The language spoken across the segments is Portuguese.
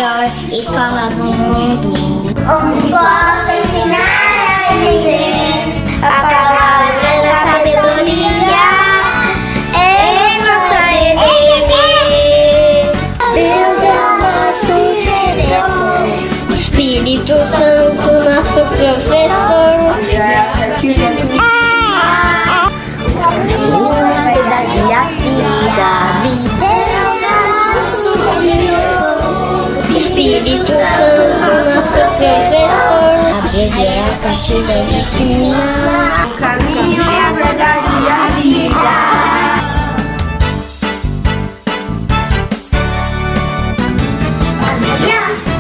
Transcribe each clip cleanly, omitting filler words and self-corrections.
melhor escola do mundo. Onde posso ensinar a viver A palavra da sabedoria é nossa herança. Deus é o nosso diretor, o Espírito Santo, nosso professor. A verdade e a vida. Espírito Santo, nosso professor. A Bíblia é a partida de ensinar. O caminho é a verdade e a vida.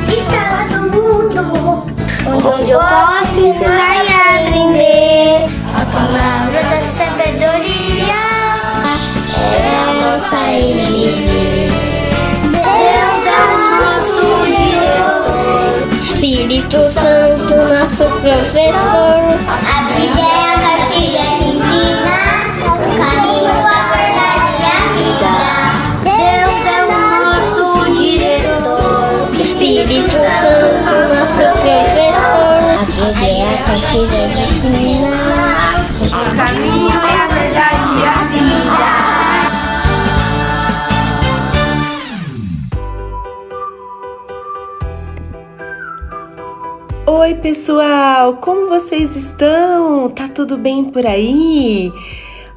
escola do mundo. Onde eu posso ensinar e aprender. A palavra da sabedoria É a nossa herança. Deus é o nosso diretor. Espírito Santo, nosso professor. A Bíblia é a cartilha que ensina o caminho, a verdade e a vida. Deus é o nosso diretor. Espírito Santo, nosso professor. A Bíblia é a partida de ensinar. O caminho é a verdade e a vida. Oi, pessoal! Como vocês estão? Tá tudo bem por aí?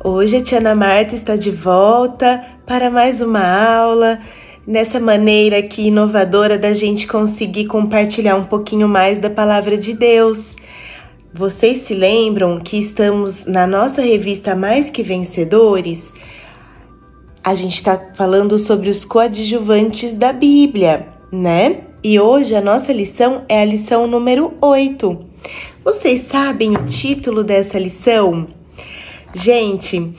Hoje a tia Ana Marta está de volta para mais uma aula, nessa maneira aqui inovadora da gente conseguir compartilhar um pouquinho mais da palavra de Deus. Vocês se lembram que estamos na nossa revista Mais Que Vencedores? A gente está falando sobre os coadjuvantes da Bíblia, né? E hoje a nossa lição é a lição número 8. Vocês sabem o título dessa lição? Gente,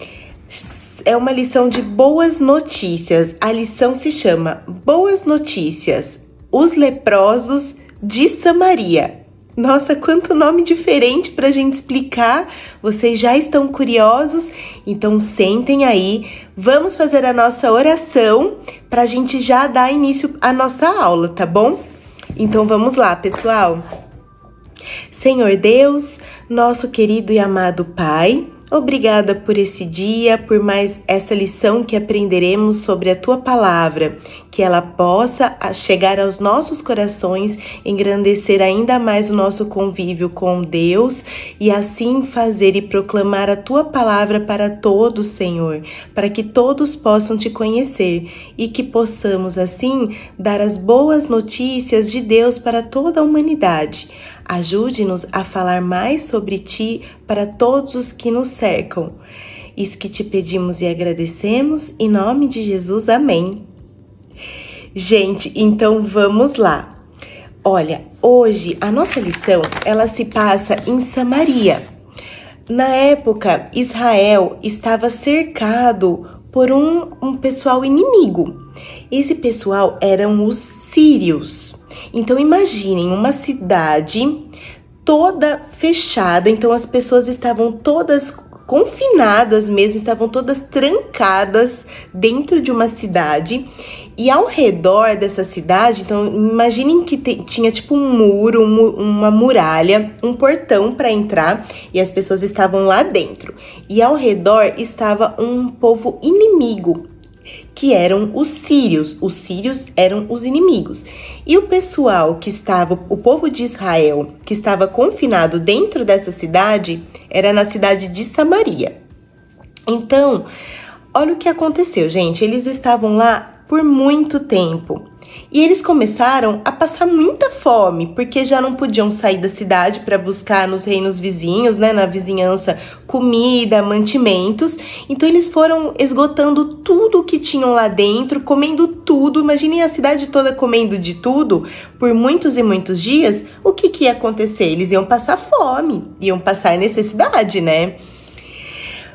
é uma lição de boas notícias. A lição se chama Boas Notícias, os leprosos de Samaria. Nossa, quanto nome diferente para a gente explicar. Vocês já estão curiosos? Então sentem aí, vamos fazer a nossa oração para a gente já dar início à nossa aula, tá bom? Então vamos lá, pessoal. Senhor Deus, nosso querido e amado Pai, obrigada por esse dia, por mais essa lição que aprenderemos sobre a Tua Palavra, que ela possa chegar aos nossos corações, engrandecer ainda mais o nosso convívio com Deus e assim fazer e proclamar a Tua Palavra para todos, Senhor, para que todos possam Te conhecer e que possamos assim dar as boas notícias de Deus para toda a humanidade. Ajude-nos a falar mais sobre Ti para todos os que nos cercam. Isso que Te pedimos e agradecemos, em nome de Jesus, amém. Gente, então vamos lá. Olha, hoje a nossa lição, ela se passa em Samaria. Na época, Israel estava cercado por um pessoal inimigo. Esse pessoal eram os sírios. Então imaginem uma cidade toda fechada, então as pessoas estavam todas confinadas mesmo, estavam todas trancadas dentro de uma cidade e ao redor dessa cidade, então imaginem que tinha tipo um muro, uma muralha, um portão para entrar e as pessoas estavam lá dentro e ao redor estava um povo inimigo, que eram os sírios. Os sírios eram os inimigos. E o pessoal que estava, o povo de Israel, que estava confinado dentro dessa cidade, era na cidade de Samaria. Então, olha o que aconteceu, gente. Eles estavam lá por muito tempo. E eles começaram a passar muita fome, porque já não podiam sair da cidade para buscar nos reinos vizinhos, né, na vizinhança, comida, mantimentos. Então eles foram esgotando tudo que tinham lá dentro, comendo tudo. Imaginem a cidade toda comendo de tudo por muitos e muitos dias. O que ia acontecer? Eles iam passar fome, iam passar necessidade, né?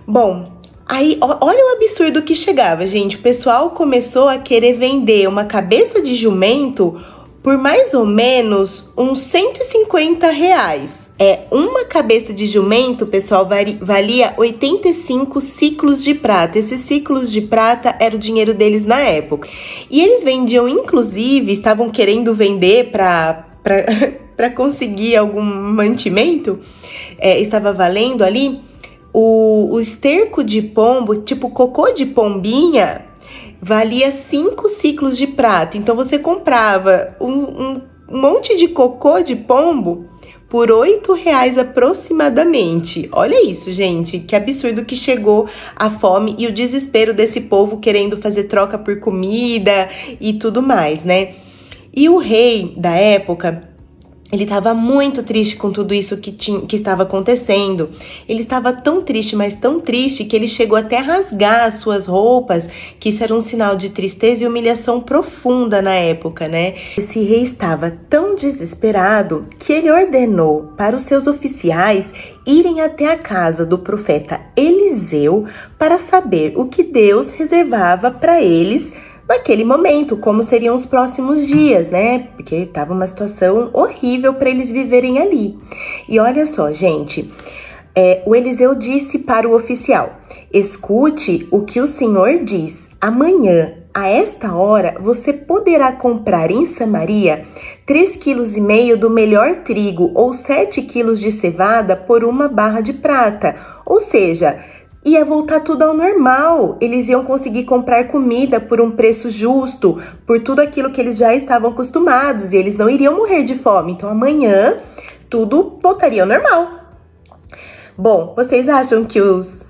Bom, aí, olha o absurdo que chegava, gente. O pessoal começou a querer vender uma cabeça de jumento por mais ou menos uns R$ 150. Uma cabeça de jumento, pessoal, valia 85 ciclos de prata. Esses ciclos de prata era o dinheiro deles na época. E eles vendiam, inclusive, estavam querendo vender para conseguir algum mantimento, estava valendo ali, o esterco de pombo, tipo cocô de pombinha, valia 5 ciclos de prata. Então, você comprava um monte de cocô de pombo por R$ 8 aproximadamente. Olha isso, gente, que absurdo que chegou a fome e o desespero desse povo querendo fazer troca por comida e tudo mais, né? E o rei da época, ele estava muito triste com tudo isso que estava acontecendo. Ele estava tão triste, mas tão triste, que ele chegou até a rasgar as suas roupas, que isso era um sinal de tristeza e humilhação profunda na época, né? Esse rei estava tão desesperado que ele ordenou para os seus oficiais irem até a casa do profeta Eliseu para saber o que Deus reservava para eles naquele momento, como seriam os próximos dias, né? Porque estava uma situação horrível para eles viverem ali. E olha só, gente, o Eliseu disse para o oficial: escute o que o Senhor diz. Amanhã, a esta hora, você poderá comprar em Samaria 3,5 kg do melhor trigo ou 7 quilos de cevada por 1 barra de prata. Ou seja, ia voltar tudo ao normal. Eles iam conseguir comprar comida por um preço justo, por tudo aquilo que eles já estavam acostumados, e eles não iriam morrer de fome. Então, amanhã, tudo voltaria ao normal. Bom, vocês acham que os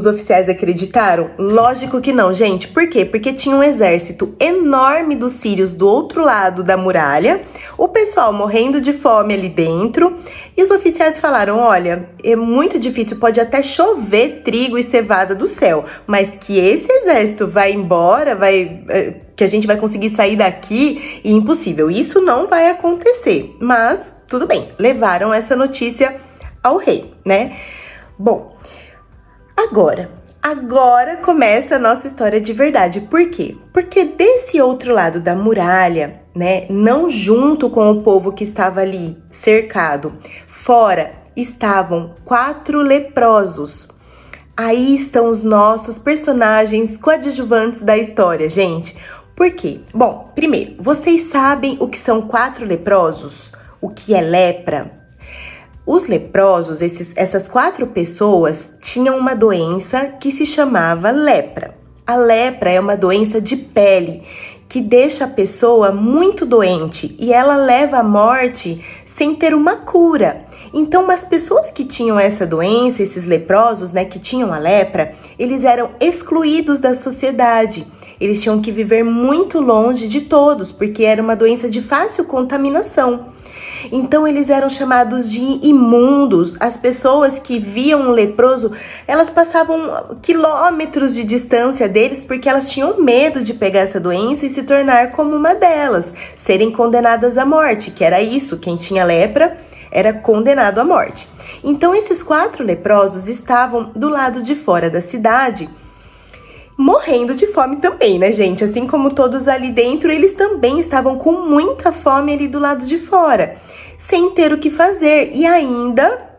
oficiais acreditaram? Lógico que não, gente. Por quê? Porque tinha um exército enorme dos sírios do outro lado da muralha, o pessoal morrendo de fome ali dentro, e os oficiais falaram: olha, é muito difícil, pode até chover trigo e cevada do céu, mas que esse exército vai embora, que a gente vai conseguir sair daqui, é impossível, isso não vai acontecer. Mas, tudo bem, levaram essa notícia ao rei, né? Bom, Agora começa a nossa história de verdade. Por quê? Porque desse outro lado da muralha, né, não junto com o povo que estava ali cercado, fora estavam 4 leprosos. Aí estão os nossos personagens coadjuvantes da história, gente. Por quê? Bom, primeiro, vocês sabem o que são 4 leprosos? O que é lepra? Os leprosos, essas 4 pessoas, tinham uma doença que se chamava lepra. A lepra é uma doença de pele que deixa a pessoa muito doente e ela leva à morte sem ter uma cura. Então, as pessoas que tinham essa doença, esses leprosos, né, que tinham a lepra, eles eram excluídos da sociedade. Eles tinham que viver muito longe de todos, porque era uma doença de fácil contaminação. Então, eles eram chamados de imundos. As pessoas que viam um leproso, elas passavam quilômetros de distância deles porque elas tinham medo de pegar essa doença e se tornar como uma delas, serem condenadas à morte, que era isso, quem tinha lepra era condenado à morte. Então, esses 4 leprosos estavam do lado de fora da cidade, morrendo de fome também, né, gente? Assim como todos ali dentro, eles também estavam com muita fome ali do lado de fora, sem ter o que fazer. E ainda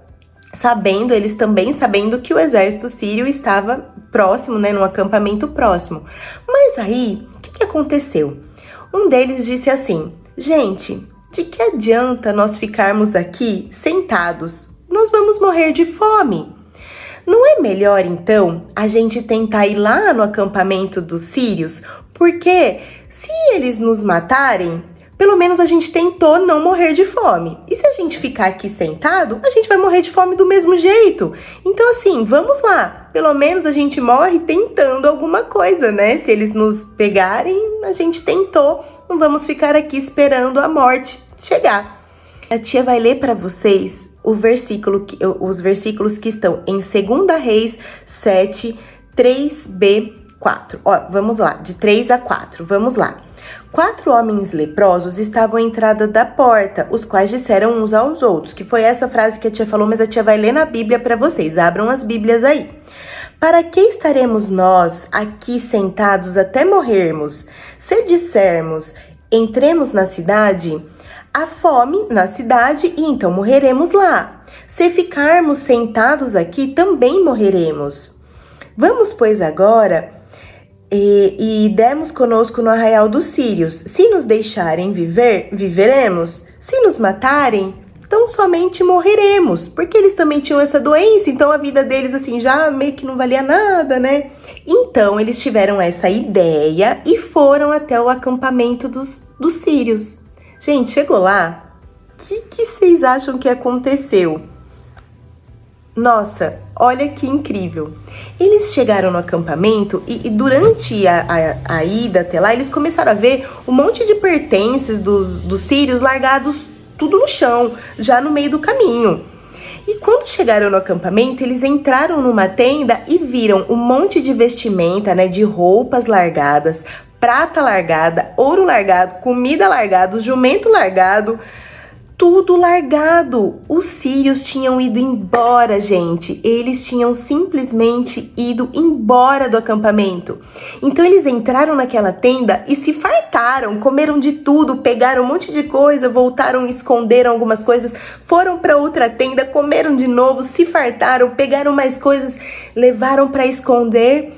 eles também sabendo que o exército sírio estava próximo, né, num acampamento próximo. Mas aí, o que aconteceu? Um deles disse assim: gente, de que adianta nós ficarmos aqui sentados? Nós vamos morrer de fome. Não é melhor, então, a gente tentar ir lá no acampamento dos sírios? Porque se eles nos matarem, pelo menos a gente tentou não morrer de fome. E se a gente ficar aqui sentado, a gente vai morrer de fome do mesmo jeito. Então, assim, vamos lá. Pelo menos a gente morre tentando alguma coisa, né? Se eles nos pegarem, a gente tentou. Não vamos ficar aqui esperando a morte chegar. A tia vai ler para vocês os versículos que estão em 2 Reis 7, 3b, 4. Ó, vamos lá, de 3 a 4, vamos lá. 4 homens leprosos estavam à entrada da porta, os quais disseram uns aos outros, que foi essa frase que a tia falou, mas a tia vai ler na Bíblia para vocês, abram as Bíblias aí. Para que estaremos nós aqui sentados até morrermos? Se dissermos, entremos na cidade, há fome na cidade e então morreremos lá. Se ficarmos sentados aqui, também morreremos. Vamos, pois, agora e demos conosco no arraial dos sírios. Se nos deixarem viver, viveremos. Se nos matarem, então somente morreremos. Porque eles também tinham essa doença, então a vida deles assim já meio que não valia nada, né? Então eles tiveram essa ideia e foram até o acampamento dos sírios. Gente, chegou lá, o que vocês acham que aconteceu? Nossa, olha que incrível. Eles chegaram no acampamento e durante a ida até lá, eles começaram a ver um monte de pertences dos sírios largados tudo no chão, já no meio do caminho. E quando chegaram no acampamento, eles entraram numa tenda e viram um monte de vestimenta, né, de roupas largadas, prata largada, ouro largado, comida largada, jumento largado, tudo largado. Os sírios tinham ido embora, gente. Eles tinham simplesmente ido embora do acampamento. Então eles entraram naquela tenda e se fartaram, comeram de tudo, pegaram um monte de coisa, voltaram, esconderam algumas coisas, foram para outra tenda, comeram de novo, se fartaram, pegaram mais coisas, levaram para esconder.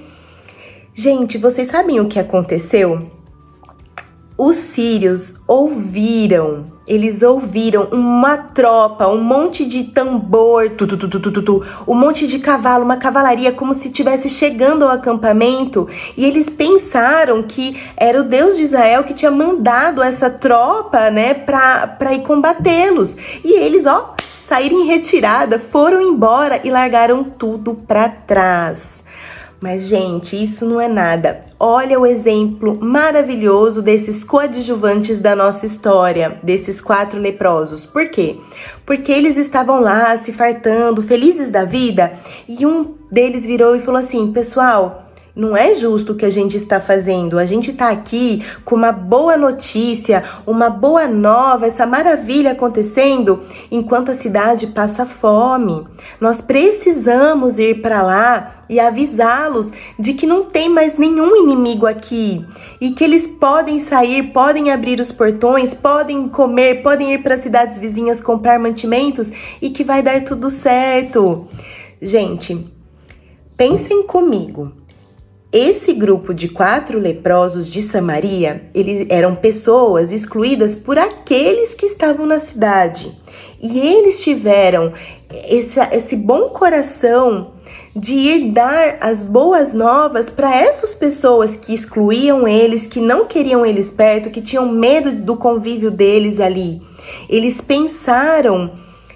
Gente, vocês sabem o que aconteceu? Os sírios eles ouviram uma tropa, um monte de tambor, um monte de cavalo, uma cavalaria como se estivesse chegando ao acampamento, e eles pensaram que era o Deus de Israel que tinha mandado essa tropa, né, para ir combatê-los. E eles, saíram em retirada, foram embora e largaram tudo para trás. Mas, gente, isso não é nada. Olha o exemplo maravilhoso desses coadjuvantes da nossa história, desses 4 leprosos. Por quê? Porque eles estavam lá se fartando, felizes da vida, e um deles virou e falou assim: pessoal, não é justo o que a gente está fazendo. A gente está aqui com uma boa notícia, uma boa nova, essa maravilha acontecendo, enquanto a cidade passa fome. Nós precisamos ir para lá e avisá-los de que não tem mais nenhum inimigo aqui e que eles podem sair, podem abrir os portões, podem comer, podem ir para cidades vizinhas comprar mantimentos e que vai dar tudo certo. Gente, pensem comigo. Esse grupo de 4 leprosos de Samaria, eles eram pessoas excluídas por aqueles que estavam na cidade. E eles tiveram esse bom coração de ir dar as boas novas para essas pessoas que excluíam eles, que não queriam eles perto, que tinham medo do convívio deles ali. Eles pensaram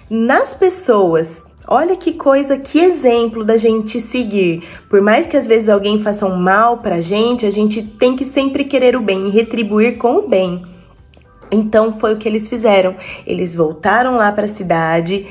nas pessoas. Olha que coisa, que exemplo da gente seguir. Por mais que às vezes alguém faça um mal pra gente, a gente tem que sempre querer o bem e retribuir com o bem. Então foi o que eles fizeram. Eles voltaram lá para a cidade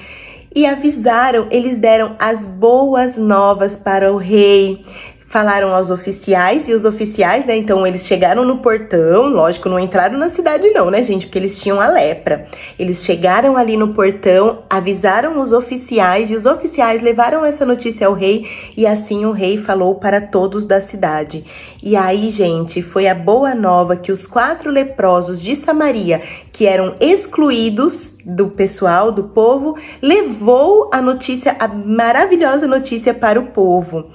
e avisaram, eles deram as boas novas para o rei. Falaram aos oficiais, e os oficiais, né, então eles chegaram no portão, lógico, não entraram na cidade não, né, gente, porque eles tinham a lepra. Eles chegaram ali no portão, avisaram os oficiais, e os oficiais levaram essa notícia ao rei, e assim o rei falou para todos da cidade. E aí, gente, foi a boa nova que os 4 leprosos de Samaria, que eram excluídos do pessoal, do povo, levou a notícia, a maravilhosa notícia para o povo.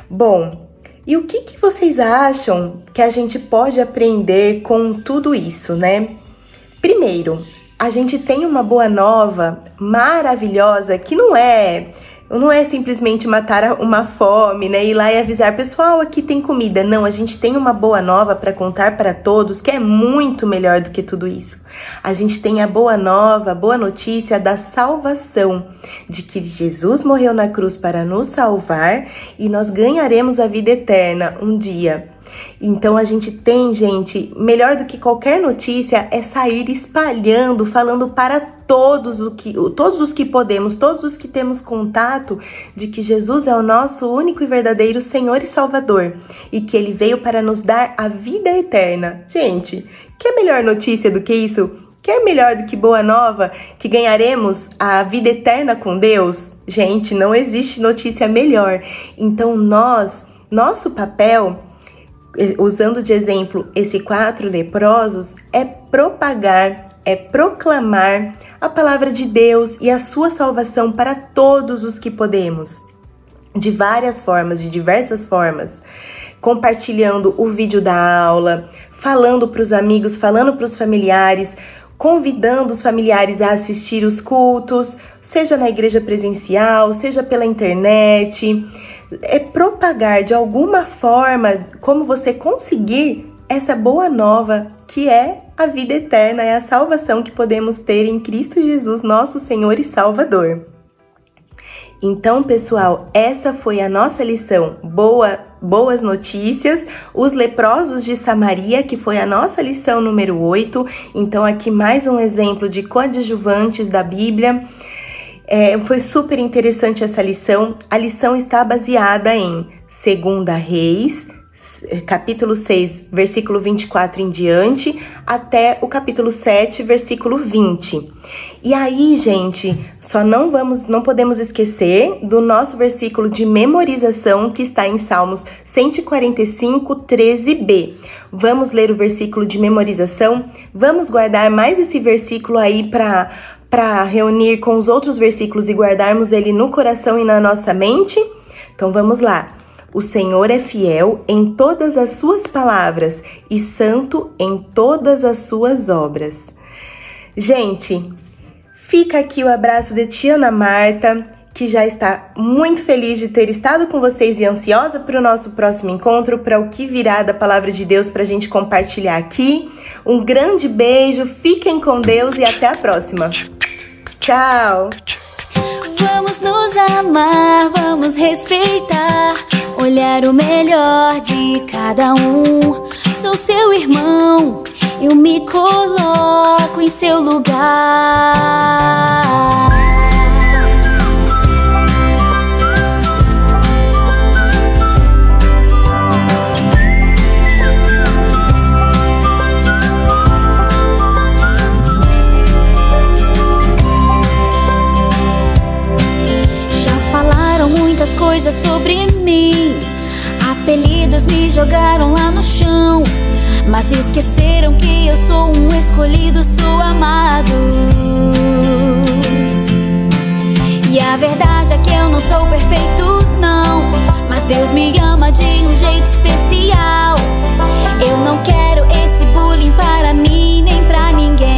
Bom, e o que vocês acham que a gente pode aprender com tudo isso, né? Primeiro, a gente tem uma boa nova maravilhosa que não é simplesmente matar uma fome, né? Ir lá e avisar, pessoal, aqui tem comida. Não, a gente tem uma boa nova para contar para todos, que é muito melhor do que tudo isso. A gente tem a boa nova, a boa notícia da salvação, de que Jesus morreu na cruz para nos salvar e nós ganharemos a vida eterna um dia. Então a gente tem, gente, melhor do que qualquer notícia é sair espalhando, falando para todos os que podemos, todos os que temos contato, de que Jesus é o nosso único e verdadeiro Senhor e Salvador e que Ele veio para nos dar a vida eterna. Gente, quer melhor notícia do que isso? Quer melhor do que boa nova, que ganharemos a vida eterna com Deus? Gente, não existe notícia melhor. Então nosso papel usando de exemplo esses 4 leprosos, é propagar, é proclamar a palavra de Deus e a sua salvação para todos os que podemos. De várias formas, de diversas formas. Compartilhando o vídeo da aula, falando para os amigos, falando para os familiares, convidando os familiares a assistir os cultos, seja na igreja presencial, seja pela internet. É propagar de alguma forma, como você conseguir, essa boa nova que é a vida eterna, é a salvação que podemos ter em Cristo Jesus, nosso Senhor e Salvador. Então, pessoal, essa foi a nossa lição. Boas notícias, os leprosos de Samaria, que foi a nossa lição número 8. Então, aqui mais um exemplo de coadjuvantes da Bíblia. Foi super interessante essa lição. A lição está baseada em 2 Reis, capítulo 6, versículo 24 em diante, até o capítulo 7, versículo 20. E aí, gente, não podemos esquecer do nosso versículo de memorização que está em Salmos 145, 13b. Vamos ler o versículo de memorização? Vamos guardar mais esse versículo aí para reunir com os outros versículos e guardarmos ele no coração e na nossa mente? Então vamos lá. O Senhor é fiel em todas as suas palavras e santo em todas as suas obras. Gente, fica aqui o abraço de tia Ana Marta, que já está muito feliz de ter estado com vocês e ansiosa para o nosso próximo encontro, para o que virá da Palavra de Deus para a gente compartilhar aqui. Um grande beijo, fiquem com Deus e até a próxima. Tchau! Vamos nos amar, vamos respeitar, olhar o melhor de cada um. Sou seu irmão, eu me coloco em seu lugar. Muitas coisas sobre mim, apelidos me jogaram lá no chão, mas esqueceram que eu sou um escolhido, sou amado. E a verdade é que eu não sou perfeito, não, mas Deus me ama de um jeito especial. Eu não quero esse bullying para mim, nem pra ninguém.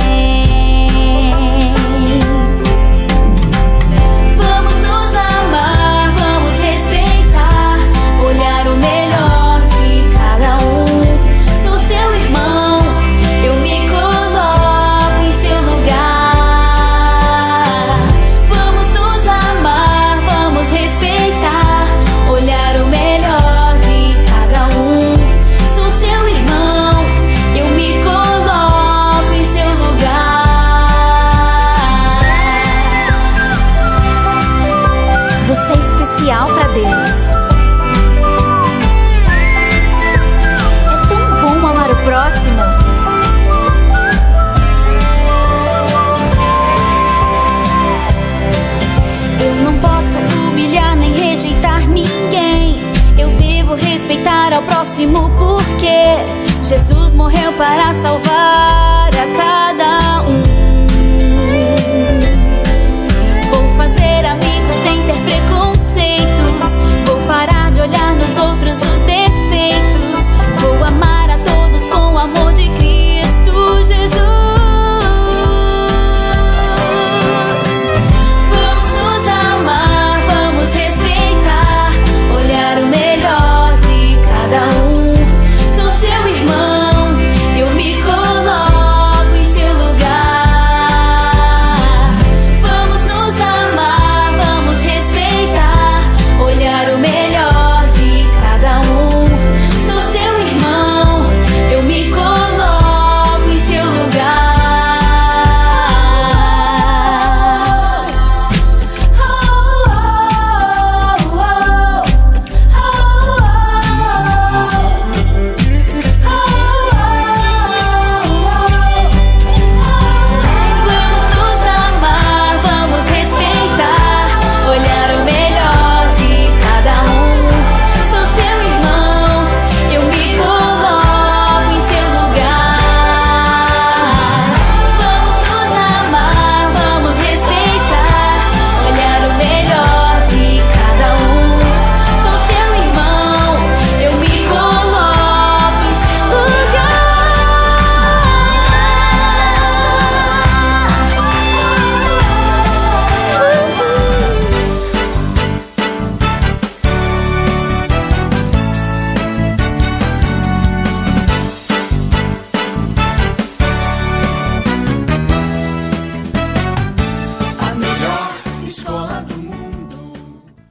Respeitar ao próximo porque Jesus morreu para salvar.